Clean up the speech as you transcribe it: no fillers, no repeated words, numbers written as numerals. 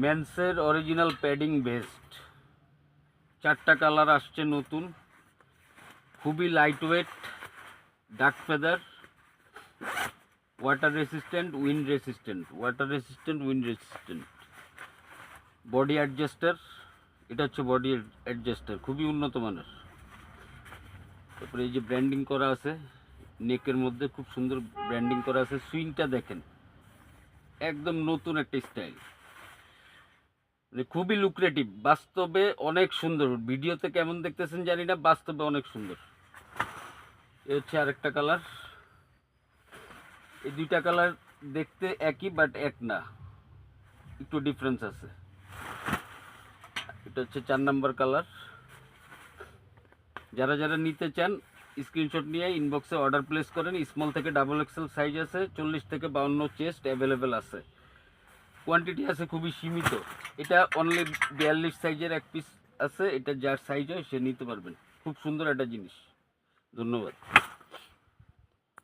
মেন্সের original padding vest, 4টা colour আসছে নতুন, খুবই light weight, dark feather, water resistant, wind resistant, body adjuster. এটা হচ্ছে বডি অ্যাডজাস্টার, খুবই উন্নত মানের। তারপরে এই যে ব্র্যান্ডিং করা আছে নেকের মধ্যে, খুব সুন্দর ব্র্যান্ডিং করা আছে। সুইংটা দেখেন, একদম নতুন একটা স্টাইল, মানে খুবই লুক্রেটিভ। বাস্তবে অনেক সুন্দর, ভিডিওতে কেমন দেখতেছেন জানি না, বাস্তবে অনেক সুন্দর। এ হচ্ছে আরেকটা কালার। এই দুইটা কালার দেখতে একই বাট এক না, একটু ডিফারেন্স আছে। এটা হচ্ছে 4 নাম্বার কালার। যারা যারা নিতে চান স্ক্রিনশট নিয়ে ইনবক্সে অর্ডার প্লেস করেন। স্মল থেকে ডাবল এক্সেল সাইজ আছে, 40 থেকে 52 চেস্ট অ্যাভেলেবেল আছে। কোয়ান্টিটি আছে খুবই সীমিত। এটা অনলি 42 সাইজের এক পিস আছে, এটা যার সাইজ হয় সে নিতে পারবেন। খুব সুন্দর একটা জিনিস। ধন্যবাদ।